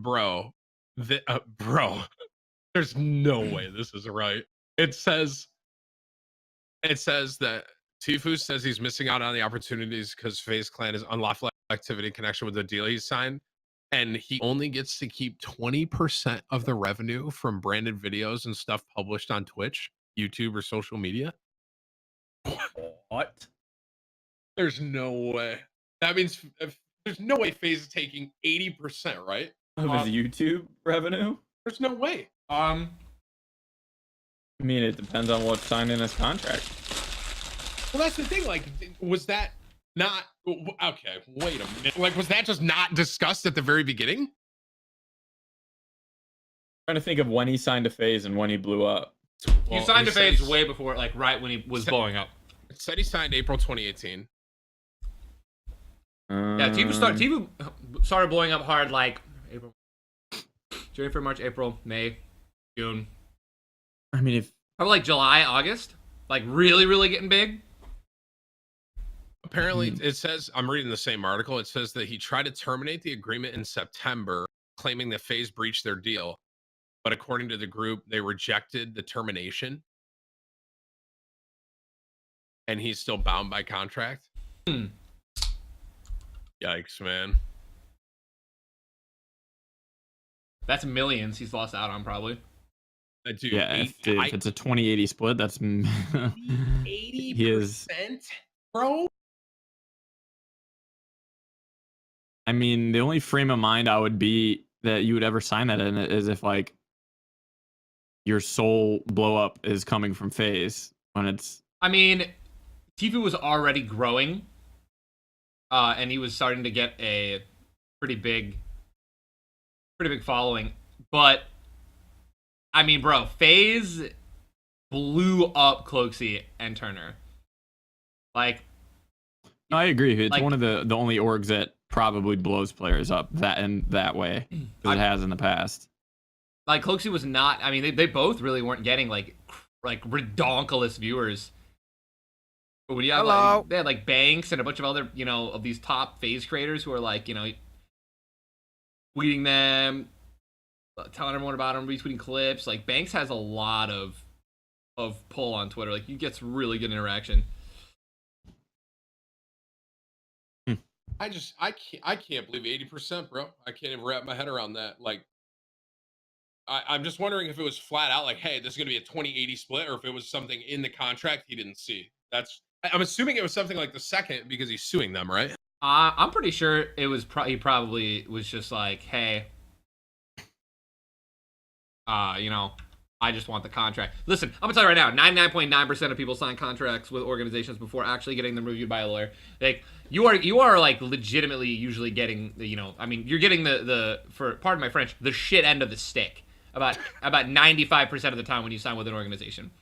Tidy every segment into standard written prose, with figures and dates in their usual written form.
bro, bro, there's no way this is right. It says that Tfue says he's missing out on the opportunities because Faze Clan is unlawful activity in connection with the deal he signed, and he only gets to keep 20% of the revenue from branded videos and stuff published on Twitch, YouTube, or social media. What? There's no way. That means there's no way Faze is taking 80%, right? Of his YouTube revenue? There's no way. I mean, it depends on what's signed in his contract. Well, that's the thing. Like, was that not okay? Wait a minute. Like, was that just not discussed at the very beginning? I'm trying to think of when he signed to Faze and when he blew up. Well, he signed to Faze way before, like right when he was blowing up. It said he signed April 2018. Yeah, Tfue started blowing up hard like April, January, February, March, April, May, June. I mean, if probably like July, August, like really getting big. Apparently, it says, I'm reading the same article. It says that he tried to terminate the agreement in September, claiming that Faze breached their deal. But according to the group, they rejected the termination. And he's still bound by contract. Yikes, man. That's millions he's lost out on, probably. Dude, yeah, if it's a 20-80 split, that's 80%, bro. I mean, the only frame of mind I would be that you would ever sign that in is if like your sole blow up is coming from Faze when it's. I mean, Tfue was already growing, and he was starting to get a pretty big following. But I mean, bro, Faze blew up Cloaksy and Turner. Like, no, I agree. It's like, one of the only orgs that probably blows players up that way, because it has in the past. Like, Cloaksy was not. I mean, they both really weren't getting like redonkulous viewers. But when you have like, they had like Banks and a bunch of other, of these top Faze creators who are like, tweeting them, telling everyone about them, retweeting clips. Like, Banks has a lot of pull on Twitter. Like, he gets really good interaction. I can't believe 80%, bro. I can't even wrap my head around that. Like, I'm just wondering if it was flat out like, hey, this is gonna be a 20-80 split, or if it was something in the contract he didn't see. I'm assuming it was something like the second because he's suing them, right? I'm pretty sure it was. He probably was just like, hey, I just want the contract. Listen, I'm gonna tell you right now, 99.9% of people sign contracts with organizations before actually getting them reviewed by a lawyer. Like, you are like legitimately usually getting the, I mean, you're getting the for pardon my French, the shit end of the stick about 95% of the time when you sign with an organization.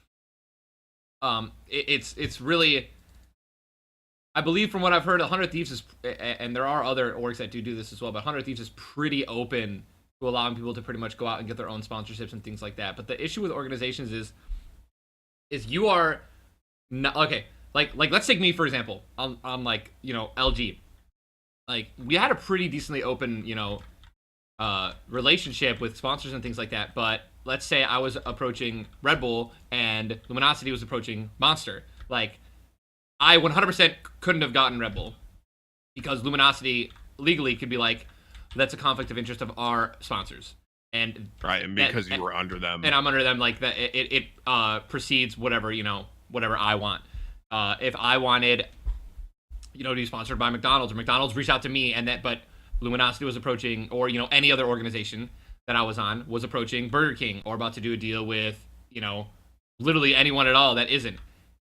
It's really, I believe from what I've heard, 100 Thieves is, and there are other orgs that do this as well, but 100 Thieves is pretty open to allowing people to pretty much go out and get their own sponsorships and things like that. But the issue with organizations is you are not, okay, like let's take me for example. I'm like, LG. Like, we had a pretty decently open, relationship with sponsors and things like that, but let's say I was approaching Red Bull and Luminosity was approaching Monster. Like, I 100% couldn't have gotten Red Bull because Luminosity legally could be like, that's a conflict of interest of our sponsors, and right, and because you were under them, and I'm under them, like that, it precedes whatever I want. If I wanted, to be sponsored by McDonald's, or McDonald's reached out to me, but Luminosity was approaching, or any other organization that I was on was approaching Burger King, or about to do a deal with literally anyone at all that isn't.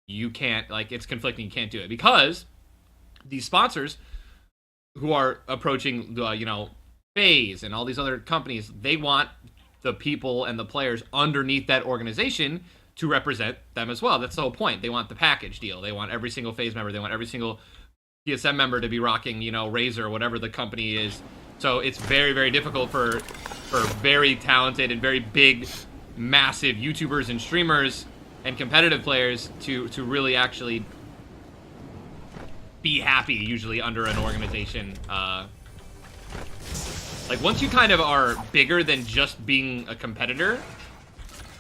You can't, like, it's conflicting. You can't do it because these sponsors who are approaching Faze and all these other companies, they want the people and the players underneath that organization to represent them as well. That's the whole point. They want the package deal. They want every single Faze member. They want every single PSM member to be rocking, Razer, whatever the company is. So it's very, very difficult for very talented and very big, massive YouTubers and streamers and competitive players to really actually be happy, usually under an organization Like, once you kind of are bigger than just being a competitor,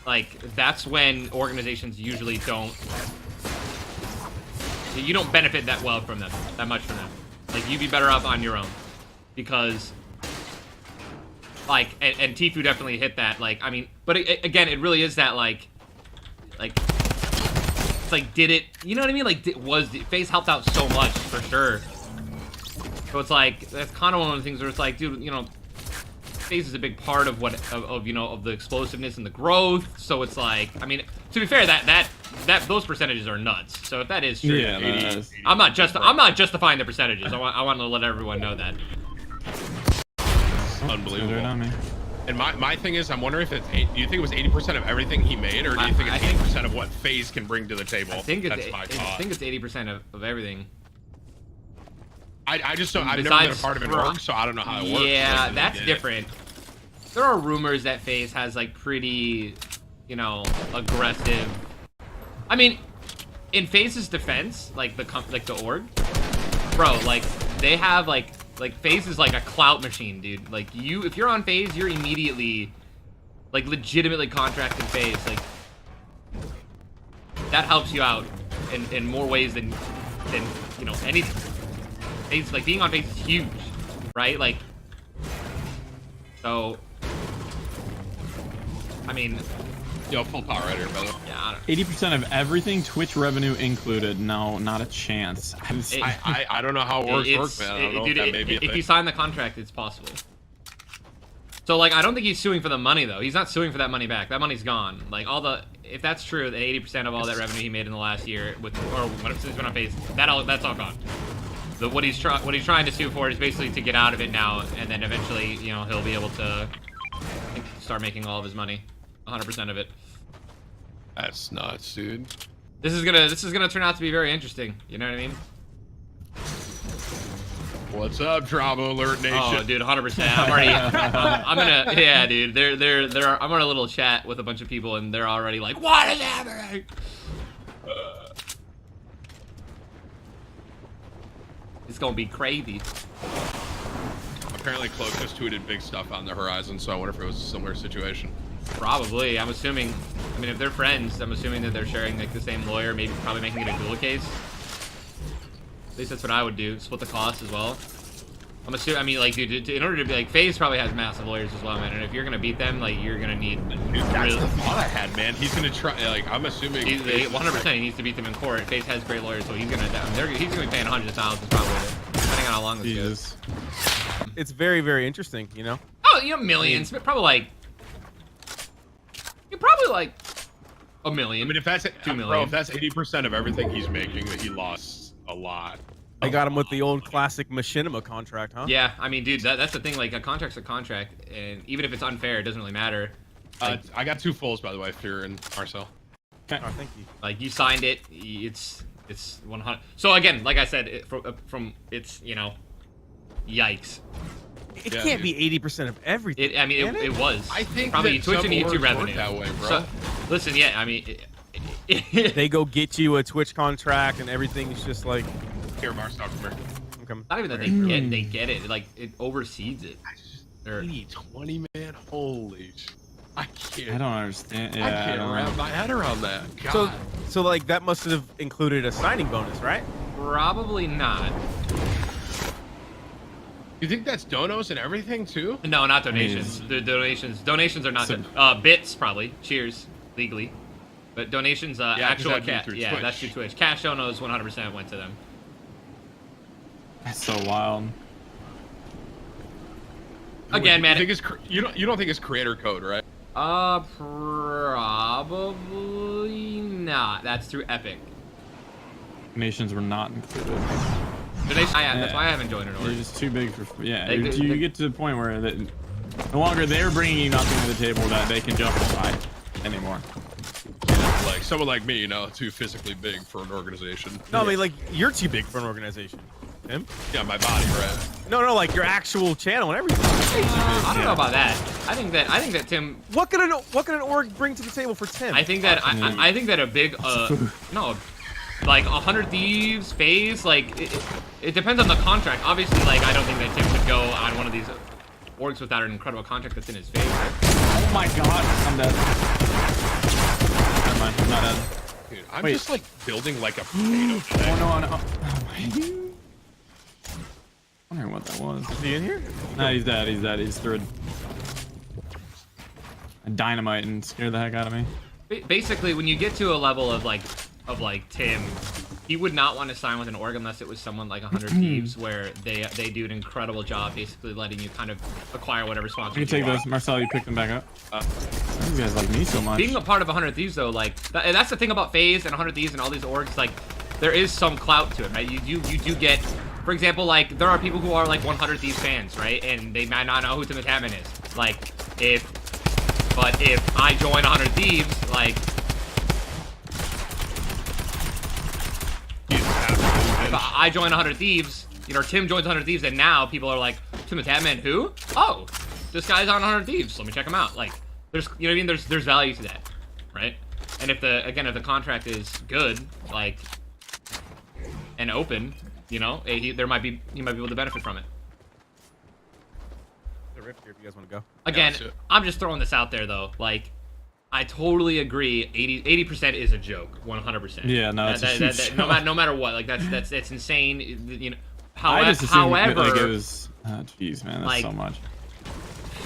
like, that's when organizations usually don't... You don't benefit that well from them, that much from them. Like, you'd be better off on your own. Because, like, and Tfue definitely hit that, like, I mean... But, again, it really is that, like... It's like, did it... You know what I mean? Like, Faze helped out so much, for sure. So it's like, that's kind of one of the things where it's like, dude, you know... Faze is a big part of what you know, of the explosiveness and the growth. So it's like, I mean, to be fair, that those percentages are nuts. So if that is true, Yeah, 80, I'm not justifying the percentages. I want to let everyone know that. Unbelievable. And my thing is, I'm wondering if it's do you think it was 80% of everything he made, or do you think it's 80% of what Faze can bring to the table? I think it's 80% of everything. I just don't. I've never been a part of an org, so I don't know how it works. Yeah, like, that's different. There are rumors that Faze has like pretty, you know, aggressive. I mean, in Faze's defense, like the org, bro, like they have like Faze is like a clout machine, dude. Like if you're on Faze, you're immediately like legitimately contracted Faze. Like that helps you out in more ways than you know anything. Faze, like being on Faze is huge, right? Like, so, I mean, yo, full power right here, brother. Yeah, 80% of everything, Twitch revenue included. No, not a chance. I don't know how it works, man. I don't know if that may be a thing. If you sign the contract, it's possible. So, like, I don't think he's suing for the money, though. He's not suing for that money back. That money's gone. Like, if that's true, that 80% of all that revenue he made in the last year, since he's been on Faze, that's all gone. What he's trying to sue for is basically to get out of it now, and then eventually, you know, he'll be able to start making all of his money, 100% of it. That's nuts, dude. This is gonna turn out to be very interesting. You know what I mean? What's up, Drama Alert Nation? Oh, dude, 100%. I'm already. I'm gonna. Yeah, dude. I'm on a little chat with a bunch of people, and they're already like, "What is happening?" It's gonna be crazy. Apparently, Cloak just tweeted big stuff on the horizon, so I wonder if it was a similar situation. Probably. I'm assuming. I mean, if they're friends, I'm assuming that they're sharing like the same lawyer, maybe probably making it a dual case. At least that's what I would do. Split the cost as well. I'm assuming. I mean, like, dude, in order to be like, Faze probably has massive lawyers as well, man. And if you're gonna beat them, like, you're gonna need. Dude, that's the thought I had, man. He's gonna try. Like, I'm assuming. 100%. He needs to beat them in court. Faze has great lawyers, so he's gonna. He's gonna be paying hundreds of thousands probably, depending on how long this goes. It's very, very interesting, you know. Oh, you know, millions. Probably like. You're probably like $1 million. I mean, if that's $2 million. Bro, if that's 80% of everything he's making, that he lost a lot. I got him with the old classic machinima contract, huh? Yeah, I mean, dude, that's the thing. Like, a contract's a contract, and even if it's unfair, it doesn't really matter. Like, I got 2 fulls, by the way, if you're in Marcel. Okay. Oh, thank you. Like, you signed it. It's 100. So again, like I said, from it's, you know, yikes. It can't be 80% of everything. I mean, it was. I think probably that Twitch and YouTube revenue. That way, bro. So, listen, yeah, I mean, they go get you a Twitch contract, and everything's just like. Here, Marcel, come here. I'm coming. Not even that they get it. Like, it oversees it. 20, man. Holy sh! I can't. I don't understand. Yeah, I can't wrap my head around that. God. So like that must have included a signing bonus, right? Probably not. You think that's donos and everything too? No, not donations. The donations are not bits probably. Cheers, legally. But donations, actual cash. Yeah, Twitch. that's through Twitch. Cash donos 100% went to them. That's so wild. Again, man. You don't think it's creator code, right? Probably not. That's through Epic. Nations were not included. That's why I haven't joined an org. They're just too big for. Yeah, you get to the point where no longer they're bringing you nothing to the table that they can justify anymore. Like someone like me, you know, too physically big for an organization. No, I mean like you're too big for an organization. Him? Yeah, my body, right? No, like your actual channel and everything. I don't know about that. I think that Tim. What can an org bring to the table for Tim? I think that I think that a big no, like 100 Thieves, Faze, like it depends on the contract. Obviously, like I don't think that Tim could go on one of these orgs without an incredible contract that's in his favor. Oh my god, I'm dead. Never mind, I'm not dead. Dude, I'm Wait. just like building like a potato today. Oh no, no. Oh my. Wondering what that was. Is he in here? Nah, he's dead. He's dead. He's through a dynamite and scared the heck out of me. Basically, when you get to a level of like Tim, he would not want to sign with an org unless it was someone like 100 Thieves, where they do an incredible job, basically letting you kind of acquire whatever sponsors You can take want. this, Marcel. You picked him back up. These guys like me so much. Being a part of 100 Thieves, though, like that's the thing about Faze and 100 Thieves and all these orgs. Like, there is some clout to it, right? You do get, for example, like there are people who are like 100 Thieves fans, right? And they might not know who Tfue is. Like, if I join 100 Thieves, like. If I join 100 Thieves, you know, Tim joins 100 Thieves, and now people are like, Tfue who? Oh, this guy's on 100 Thieves. Let me check him out. Like, there's, you know what I mean? There's value to that, right? And if the contract is good, like, and open, you know, he might be able to benefit from it. There's a rift here if you guys want to go. Again, Yeah, I'm just throwing this out there though. Like, I totally agree. 80% is a joke. 100%. Yeah, no, it's a huge joke. no matter what. Like that's insane. You know. I just assumed, However, like, it was. Jeez, man, that's like, so much.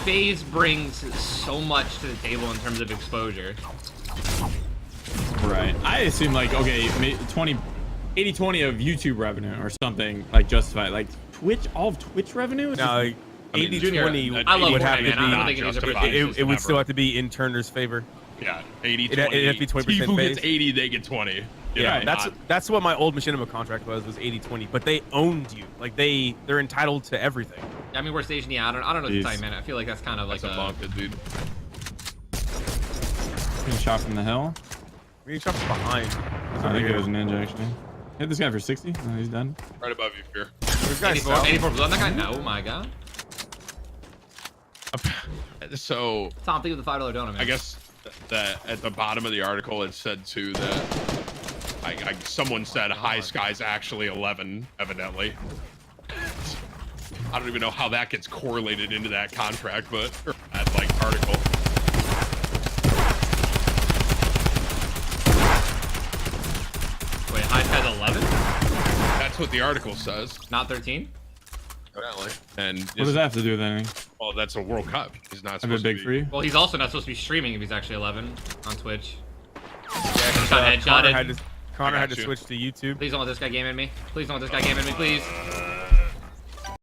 Faze brings so much to the table in terms of exposure. Right. I assume like okay, 80-20 of YouTube revenue or something like justified. Like Twitch, all of Twitch revenue. Is No, like, I mean, 80-20 I love would have Fortnite, to man. I don't be. think it needs a justified. percentage It would system still ever. have to be in Turner's favor. Yeah, 80, It'd 20. have to be 20% People Faze. get 80, they get 20. You Yeah, know, that's what my old machinima contract was 80-20. But they owned you. Like they're entitled to everything. I mean, we're stationed. Yeah, I don't know what to Jeez. tell you, man. I feel like that's kind of like that's a monk, dude. Getting shot from the hill. We shot from behind. I think it was ninja actually. Hit this guy for 60. Oh, he's done. Right above you, Fear. There's guys 84 south. 84 blood. That guy. No, oh my god. So Tom, think of the $5 donut, man. I guess that at the bottom of the article it said too that someone said high sky's actually 11, evidently. I don't even know how that gets correlated into that contract, but or that like article. Wait, high sky's 11, That's what the article says. not 13. Evidently. And What does that have to do with anything? well, that's a World Cup. He's not A bit supposed big to for be. you. Well, he's also not supposed to be streaming if he's actually 11 on Twitch. Yeah, Shot headshotted. Connor had to I switch to YouTube. Please don't let this guy game in me. Please don't let this guy game in me, please.